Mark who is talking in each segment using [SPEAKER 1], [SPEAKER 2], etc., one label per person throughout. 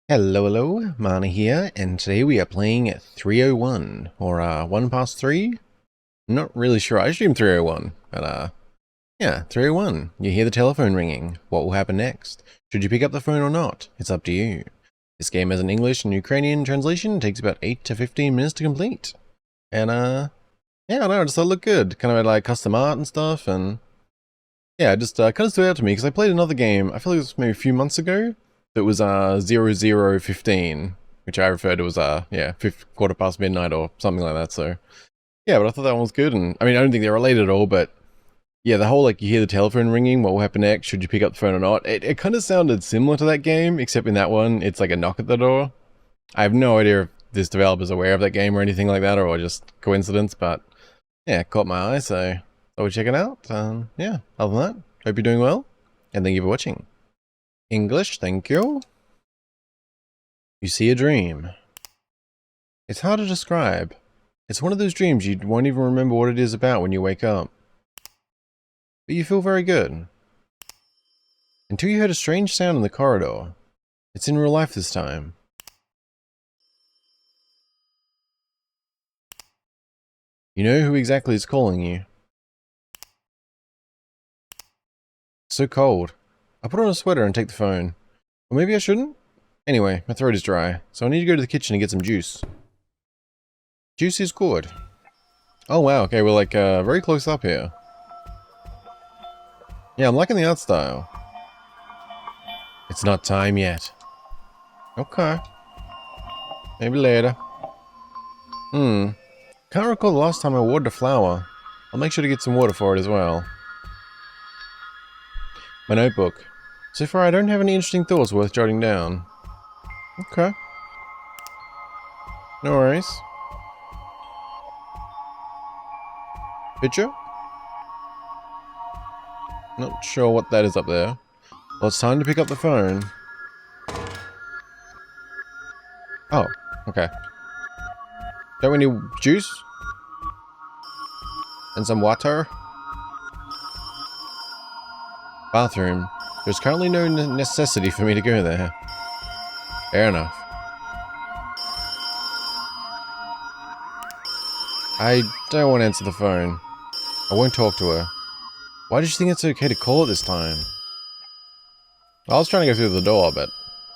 [SPEAKER 1] Hello, Mana here, and today we are playing 301, or 1 past 3? I'm not really sure, I assume 301, but yeah, 301. You hear the telephone ringing. What will happen next? Should you pick up the phone or not? It's up to you. This game has an English and Ukrainian translation, takes about 8 to 15 minutes to complete. And yeah, I don't know, it just looked good. Kind of had like custom art and stuff, and yeah, it just kind of stood out to me, because I played another game, I feel like it was maybe a few months ago, that was 0015, which I referred to as yeah, quarter past midnight or something like that. So yeah, but I thought that one was good, and I mean I don't think they're related at all, but yeah, the whole like you hear the telephone ringing, what will happen next? Should you pick up the phone or not? It kind of sounded similar to that game, except in that one it's like a knock at the door. I have no idea if this developer's aware of that game or anything like that, or just coincidence, but yeah, it caught my eye, so I would check it out. Yeah, other than that, hope you're doing well, and thank you for watching. English, thank you. You see a dream. It's hard to describe. It's one of those dreams you won't even remember what it is about when you wake up. But you feel very good. Until you heard a strange sound in the corridor. It's in real life this time. You know who exactly is calling you. It's so cold. I put on a sweater and take the phone. Or maybe I shouldn't? Anyway, my throat is dry, so I need to go to the kitchen and get some juice. Juice is good. Oh wow, okay, we're like very close up here. Yeah, I'm liking the art style. It's not time yet. Okay. Maybe later. Can't recall the last time I watered a flower. I'll make sure to get some water for it as well. My notebook. So far I don't have any interesting thoughts worth jotting down. Okay. No worries. Picture? Not sure what that is up there. Well, it's time to pick up the phone. Oh, okay. Don't we need juice? And some water? Bathroom. There's currently no necessity for me to go there. Fair enough. I don't want to answer the phone. I won't talk to her. Why did you think it's okay to call it this time? I was trying to go through the door, but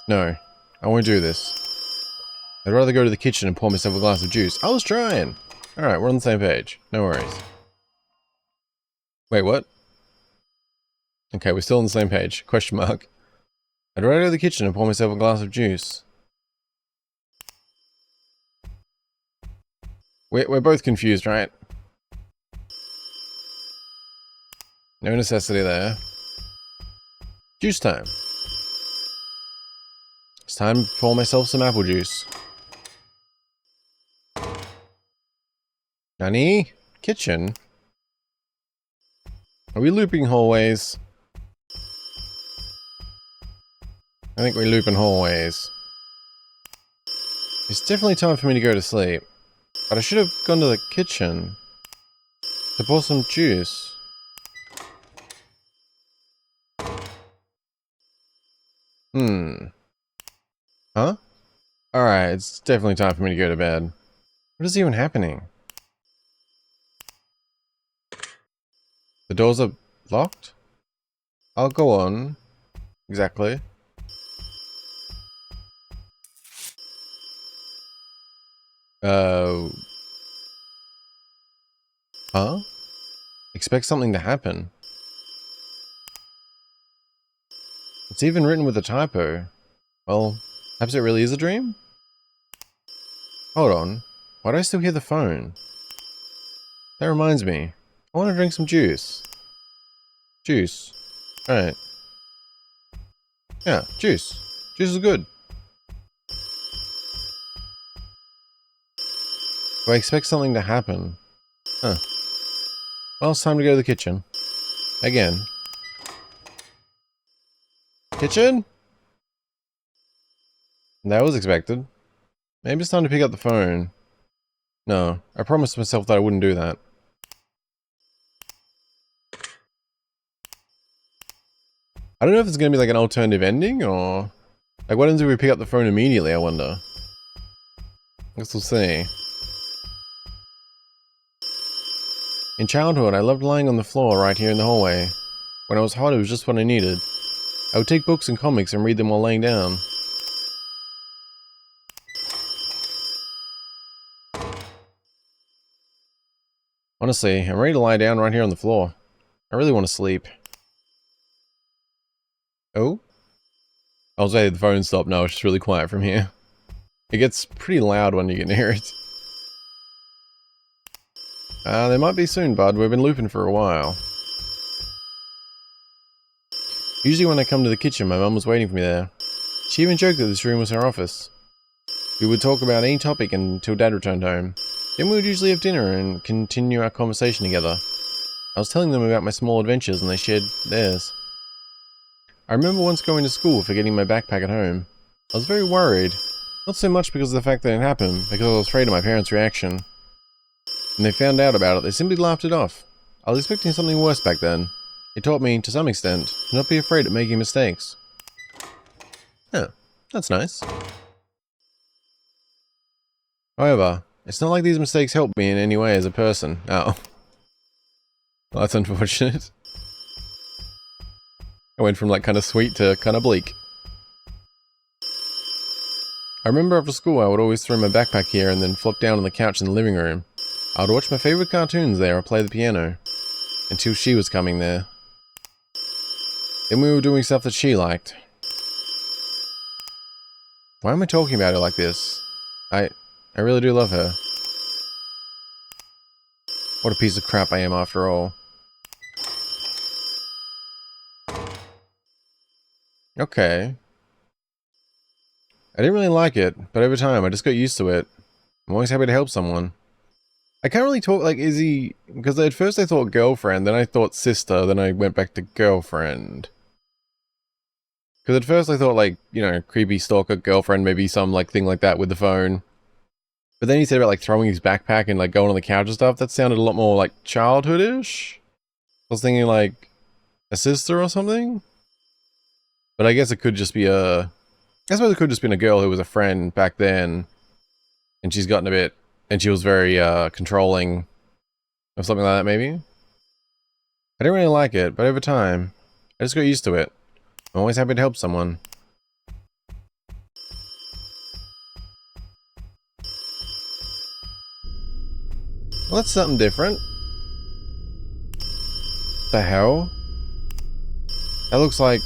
[SPEAKER 1] no, I won't do this. I'd rather go to the kitchen and pour myself a glass of juice. I was trying! Alright, we're on the same page. No worries. Wait, what? Okay, we're still on the same page. Question mark. I'd rather go to the kitchen and pour myself a glass of juice. We're both confused, right? No necessity there. Juice time. It's time to pour myself some apple juice. Nani? Kitchen? Are we looping hallways? I think we're looping hallways. It's definitely time for me to go to sleep. But I should have gone to the kitchen to pour some juice. Huh? Alright, it's definitely time for me to go to bed. What is even happening? The doors are locked? I'll go on. Exactly. Huh? Expect something to happen. It's even written with a typo. Well, perhaps it really is a dream? Hold on. Why do I still hear the phone? That reminds me. I want to drink some juice. Juice. Alright. Yeah, juice. Juice is good. Do I expect something to happen? Huh. Well, it's time to go to the kitchen. Again. Kitchen? That was expected. Maybe it's time to pick up the phone. No, I promised myself that I wouldn't do that. I don't know if it's gonna be like an alternative ending, or... Like, what happens if we pick up the phone immediately, I wonder? I guess we'll see. In childhood, I loved lying on the floor right here in the hallway. When I was hot, it was just what I needed. I would take books and comics and read them while laying down. Honestly, I'm ready to lie down right here on the floor. I really want to sleep. Oh? I was saying the phone stopped. No, it's just really quiet from here. It gets pretty loud when you get near it. They might be soon, bud. We've been looping for a while. Usually when I come to the kitchen, my mum was waiting for me there. She even joked that this room was her office. We would talk about any topic until Dad returned home. Then we would usually have dinner and continue our conversation together. I was telling them about my small adventures and they shared theirs. I remember once going to school forgetting my backpack at home. I was very worried. Not so much because of the fact that it happened, because I was afraid of my parents' reaction. When they found out about it, they simply laughed it off. I was expecting something worse back then. It taught me, to some extent, to not be afraid of making mistakes. Oh, that's nice. However, it's not like these mistakes helped me in any way as a person. Oh. Well, that's unfortunate. I went from like kind of sweet to kind of bleak. I remember after school I would always throw my backpack here and then flop down on the couch in the living room. I would watch my favorite cartoons there or play the piano. Until she was coming there. Then we were doing stuff that she liked. Why am I talking about her like this? I really do love her. What a piece of crap I am after all. Okay. I didn't really like it, but over time I just got used to it. I'm always happy to help someone. I can't really talk, like, is he... Because at first I thought girlfriend, then I thought sister, then I went back to girlfriend. Because at first I thought, like, you know, creepy stalker girlfriend, maybe some, like, thing like that with the phone. But then he said about, like, throwing his backpack and, like, going on the couch and stuff. That sounded a lot more, like, childhoodish. I was thinking, like, a sister or something? But I guess it could just be a... I suppose it could just been a girl who was a friend back then. And she's gotten a bit... And she was very, controlling. Or something like that, maybe? I didn't really like it, but over time, I just got used to it. I'm always happy to help someone. Well, that's something different. The hell? That looks like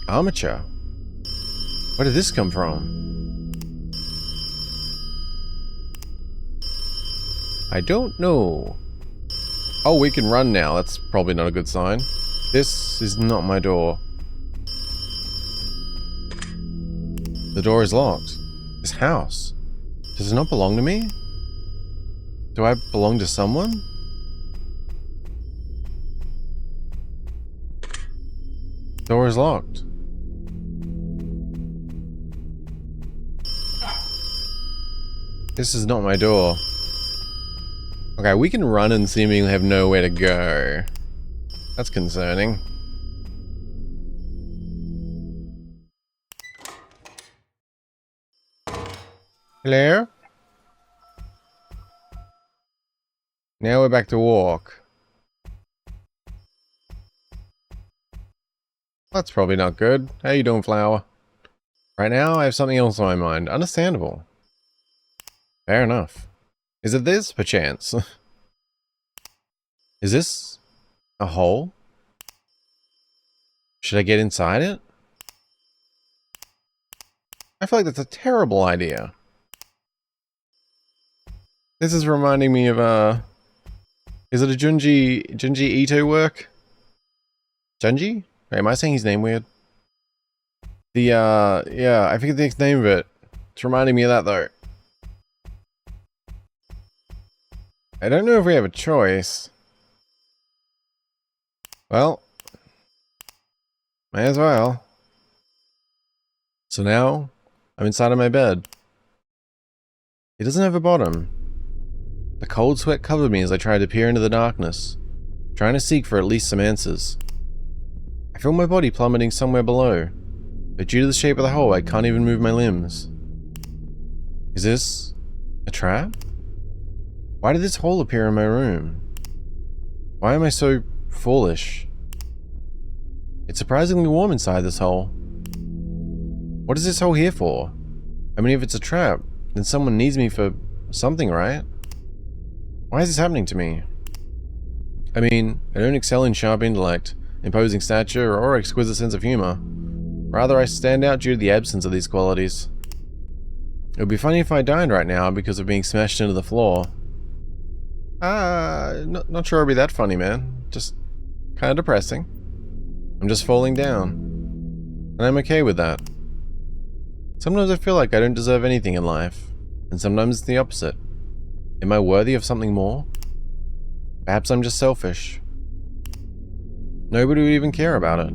[SPEAKER 1] armature. Where did this come from? I don't know. Oh, we can run now. That's probably not a good sign. This is not my door. The door is locked. This house. Does it not belong to me? Do I belong to someone? Door is locked. This is not my door. Okay, we can run and seemingly have nowhere to go. That's concerning. Hello? Now we're back to walk. That's probably not good. How you doing, Flower? Right now, I have something else on my mind. Understandable. Fair enough. Is it this, perchance? Is this a hole? Should I get inside it? I feel like that's a terrible idea. This is reminding me of, is it a Junji Ito work? Junji? Wait, am I saying his name weird? The, yeah, I forget the name of it. It's reminding me of that, though. I don't know if we have a choice. Well, may as well. So now, I'm inside of my bed. It doesn't have a bottom. The cold sweat covered me as I tried to peer into the darkness, trying to seek for at least some answers. I feel my body plummeting somewhere below. but due to the shape of the hole, I can't even move my limbs. Is this a trap? Why did this hole appear in my room? Why am I so foolish? It's surprisingly warm inside this hole. What is this hole here for? I mean, if it's a trap, then someone needs me for something, right? Why is this happening to me? I mean, I don't excel in sharp intellect, imposing stature, or exquisite sense of humor. Rather, I stand out due to the absence of these qualities. It would be funny if I died right now because of being smashed into the floor. Not sure it'd be that funny, man. Just kind of depressing. I'm just falling down. And I'm okay with that. Sometimes I feel like I don't deserve anything in life, and sometimes it's the opposite. Am I worthy of something more? Perhaps I'm just selfish. Nobody would even care about it.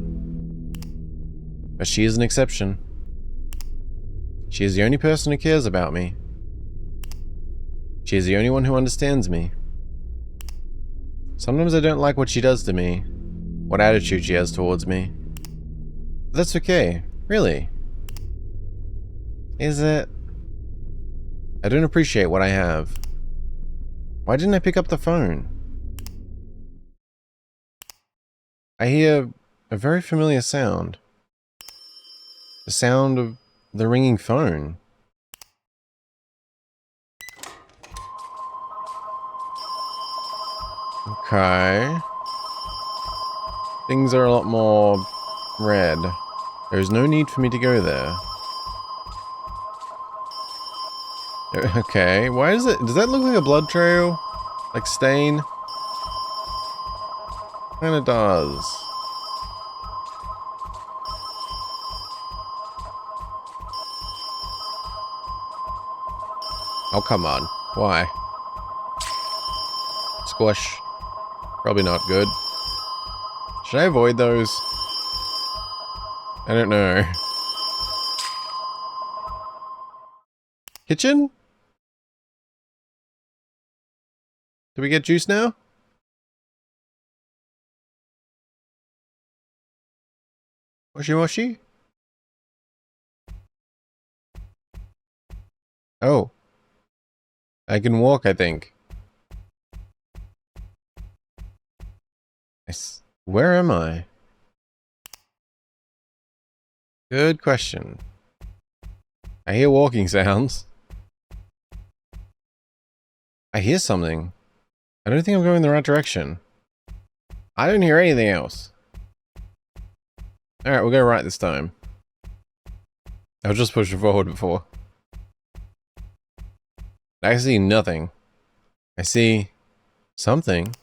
[SPEAKER 1] But she is an exception. She is the only person who cares about me. She is the only one who understands me. Sometimes I don't like what she does to me, what attitude she has towards me. But that's okay, really. Is it? I don't appreciate what I have. Why didn't I pick up the phone? I hear a very familiar sound. The sound of the ringing phone. Okay. Things are a lot more red. There's no need for me to go there. Okay, why is it? Does that look like a blood trail? Like stain? Kinda does. Oh, come on. Why? Squish. Probably not good. Should I avoid those? I don't know. Kitchen? Do we get juice now? Washy washy? Oh. I can walk, I think. Where am I? Good question. I hear walking sounds. I hear something. I don't think I'm going in the right direction. I don't hear anything else. Alright, we'll go right this time. I was just pushing forward before. I see nothing. I see something.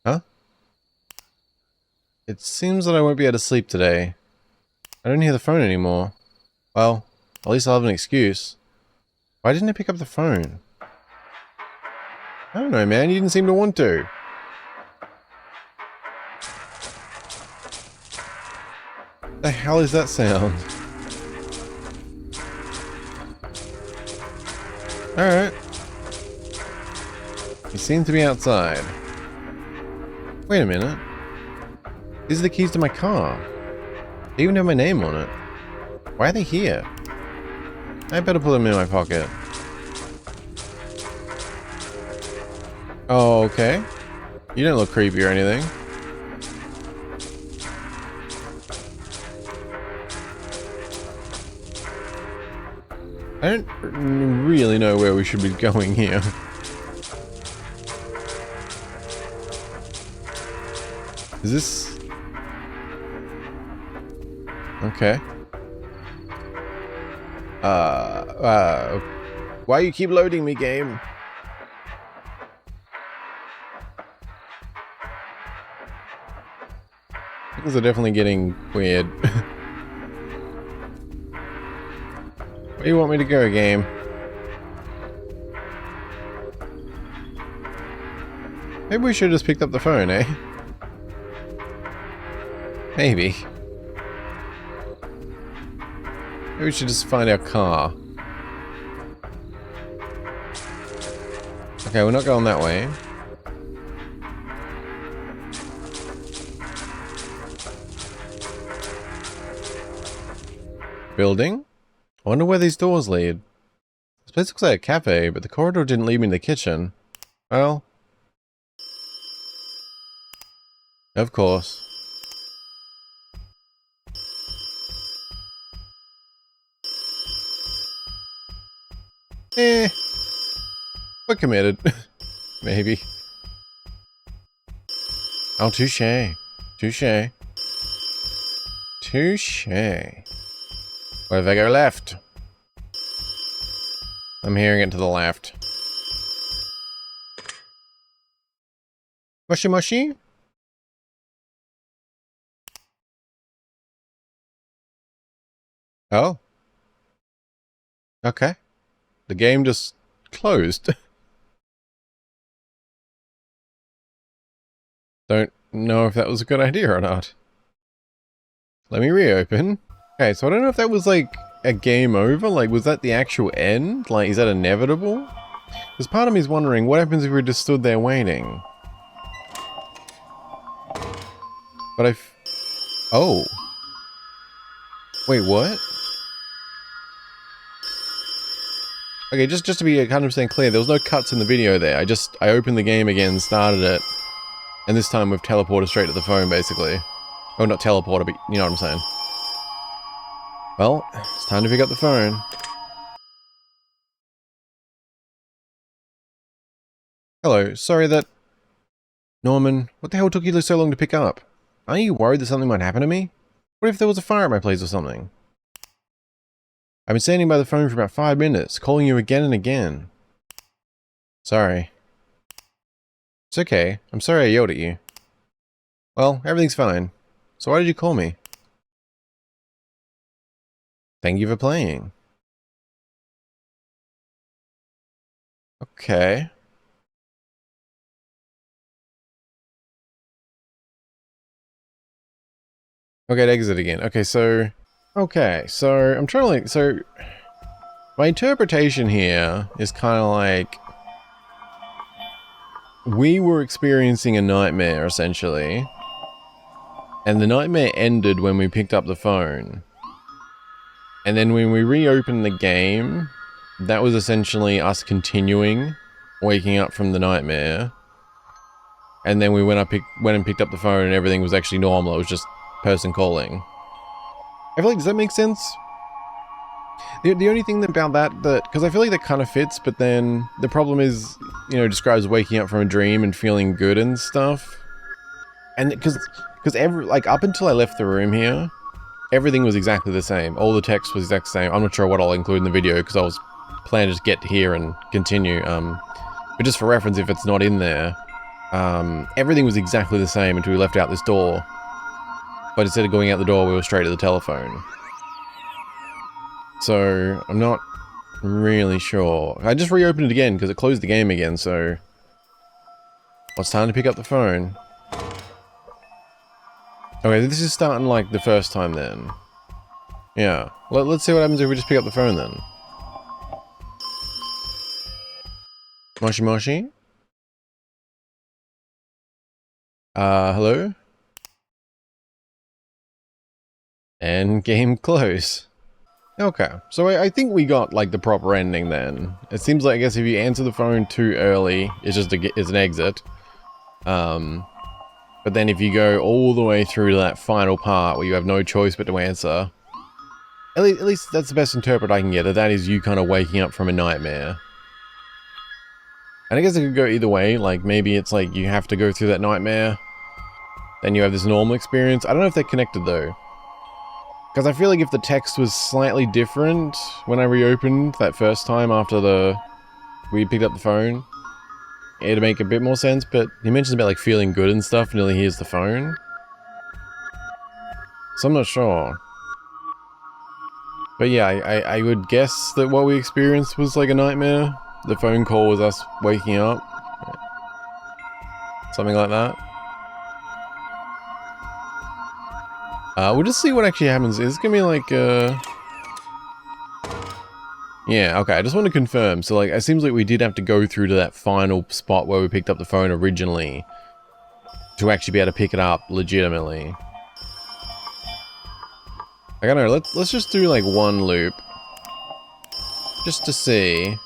[SPEAKER 1] Huh? It seems that I won't be able to sleep today. I don't hear the phone anymore. Well, at least I'll have an excuse. Why didn't I pick up the phone? I don't know, man. You didn't seem to want to. What the hell is that sound? Alright. You seem to be outside. Wait a minute. These are the keys to my car. They even have my name on it. Why are they here? I better put them in my pocket. Oh, okay. You don't look creepy or anything. I don't really know where we should be going here. Is this... Okay. Why you keep loading me, game? Things are definitely getting weird. Where do you want me to go, game? Maybe we should have just picked up the phone, eh? Maybe. Maybe we should just find our car. Okay, we're not going that way. Building? I wonder where these doors lead. This place looks like a cafe, but the corridor didn't lead me to the kitchen. Well... Of course. We're committed. Maybe. Oh, touche. Touche. Touche. What if I go left? I'm hearing it to the left. Moshi moshi? Oh. Okay. The game just closed. Don't know if that was a good idea or not. Let me reopen. Okay, so I don't know if that was like a game over. Like, was that the actual end? Like, is that inevitable? Because part of me is wondering, what happens if we just stood there waiting? But oh. Wait, what? Okay, just to be 100% clear, there was no cuts in the video there. I opened the game again, started it, and this time we've teleported straight to the phone, basically. Oh, not teleported, but you know what I'm saying. Well, it's time to pick up the phone. Hello, sorry that... Norman, what the hell took you so long to pick up? Aren't you worried that something might happen to me? What if there was a fire at my place or something? I've been standing by the phone for about 5 minutes, calling you again and again. Sorry. It's okay. I'm sorry I yelled at you. Well, everything's fine. So why did you call me? Thank you for playing. Okay. Okay, exit again. Okay, so I'm trying to like, so my interpretation here is kind of like we were experiencing a nightmare essentially, and the nightmare ended when we picked up the phone, and then when we reopened the game, that was essentially us continuing waking up from the nightmare, and then we went and picked up the phone and everything was actually normal. It was just person calling. I feel like, does that make sense? The only thing about that, because I feel like that kind of fits, but then the problem is, you know, describes waking up from a dream and feeling good and stuff. And because like, up until I left the room here, everything was exactly the same. All the text was exactly the same. I'm not sure what I'll include in the video, because I was planning to just get here and continue. But just for reference, if it's not in there, everything was exactly the same until we left out this door. But instead of going out the door, we were straight to the telephone. So, I'm not really sure. I just reopened it again, because it closed the game again, so... Well, it's time to pick up the phone. Okay, this is starting like the first time then. Yeah. Let's see what happens if we just pick up the phone then. Moshi moshi? Hello? And game close. Okay, so I think we got like the proper ending then. It seems like, I guess, if you answer the phone too early, it's just it's an exit. But then if you go all the way through to that final part where you have no choice but to answer, at least that's the best interpret I can get. That is you kind of waking up from a nightmare. And I guess it could go either way. Like maybe it's like you have to go through that nightmare, then you have this normal experience. I don't know if they're connected though. Because I feel like if the text was slightly different when I reopened that first time after we picked up the phone, it'd make a bit more sense, but he mentions about like feeling good and stuff until he hears the phone. So I'm not sure. But yeah, I would guess that what we experienced was like a nightmare. The phone call was us waking up. Something like that. We'll just see what actually happens. It's gonna be like, yeah, okay, I just want to confirm. So, like, it seems like we did have to go through to that final spot where we picked up the phone originally to actually be able to pick it up legitimately. I don't know, let's just do like one loop. Just to see.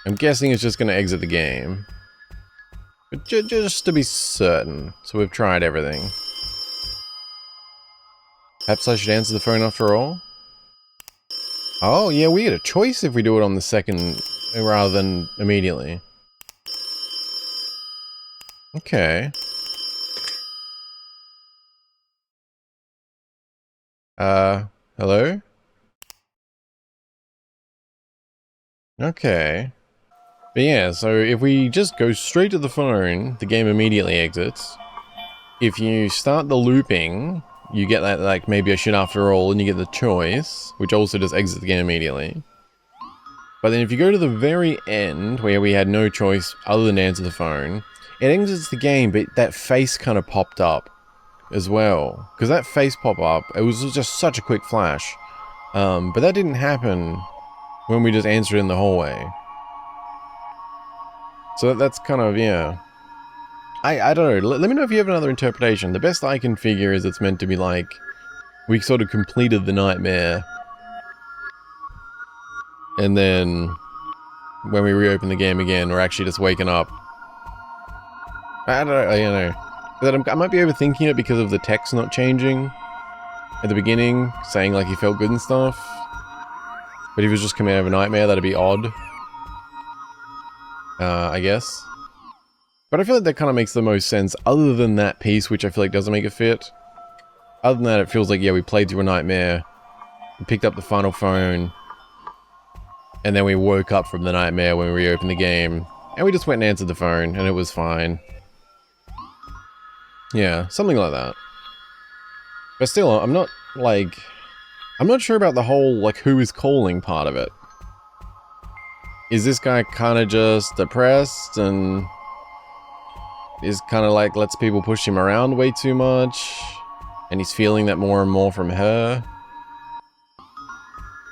[SPEAKER 1] I'm guessing it's just gonna exit the game. But just to be certain. So we've tried everything. Perhaps I should answer the phone after all? Oh, yeah, we get a choice if we do it on the second rather than immediately. Okay. Hello? Okay. But yeah, so if we just go straight to the phone, the game immediately exits. If you start the looping, you get that, like, maybe I should after all, and you get the choice, which also just exits the game immediately. But then if you go to the very end, where we had no choice other than to answer the phone, it exits the game, but that face kind of popped up as well. Because that face pop-up, it was just such a quick flash. But that didn't happen when we just answered in the hallway. So that's kind of, yeah. I don't know, let me know if you have another interpretation. The best I can figure is it's meant to be like, we sort of completed the nightmare. And then, when we reopen the game again, we're actually just waking up. I don't know. But I might be overthinking it because of the text not changing at the beginning, saying like he felt good and stuff. But if he was just coming out of a nightmare, that'd be odd. I guess. But I feel like that kind of makes the most sense, other than that piece, which I feel like doesn't make it fit. Other than that, it feels like, yeah, we played through a nightmare, we picked up the final phone, and then we woke up from the nightmare when we reopened the game, and we just went and answered the phone, and it was fine. Yeah, something like that. But still, I'm not sure about the whole, like, who is calling part of it. Is this guy kind of just depressed and is kind of like lets people push him around way too much, and he's feeling that more and more from her?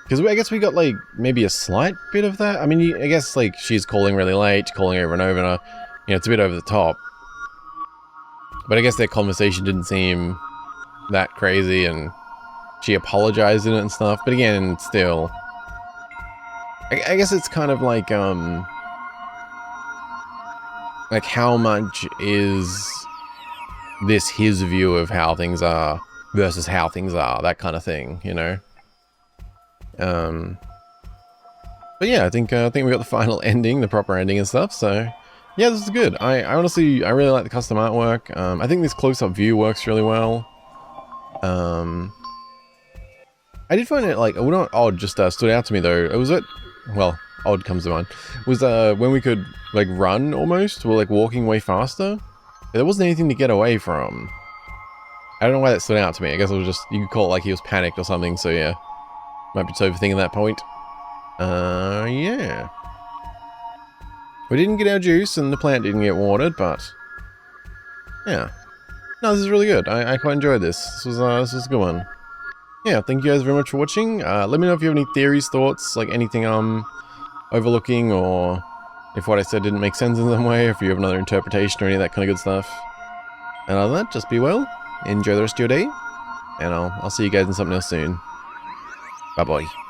[SPEAKER 1] Because I guess we got like maybe a slight bit of that. I mean, I guess like she's calling really late, calling over and over, and you know, it's a bit over the top. But I guess their conversation didn't seem that crazy, and she apologized in it and stuff. But again, still, I guess it's kind of like how much is this his view of how things are versus how things are, that kind of thing, you know? But yeah, I think we got the final ending, the proper ending and stuff, so yeah, this is good. I honestly, I really like the custom artwork. I think this close-up view works really well. I did find it, like, well, not odd, just stood out to me though. It was well, odd comes to mind, was when we could like run almost, or like walking way faster. There wasn't anything to get away from. I don't know why that stood out to me. I guess it was just, you could call it like he was panicked or something, so yeah. Might be just overthinking that point. Yeah. We didn't get our juice and the plant didn't get watered, but yeah. No, this is really good. I quite enjoyed this. This was a good one. Yeah, thank you guys very much for watching. Let me know if you have any theories, thoughts, like anything I'm overlooking, or if what I said didn't make sense in some way, or if you have another interpretation or any of that kind of good stuff. And other than that, just be well, enjoy the rest of your day, and I'll see you guys in something else soon. Bye-bye.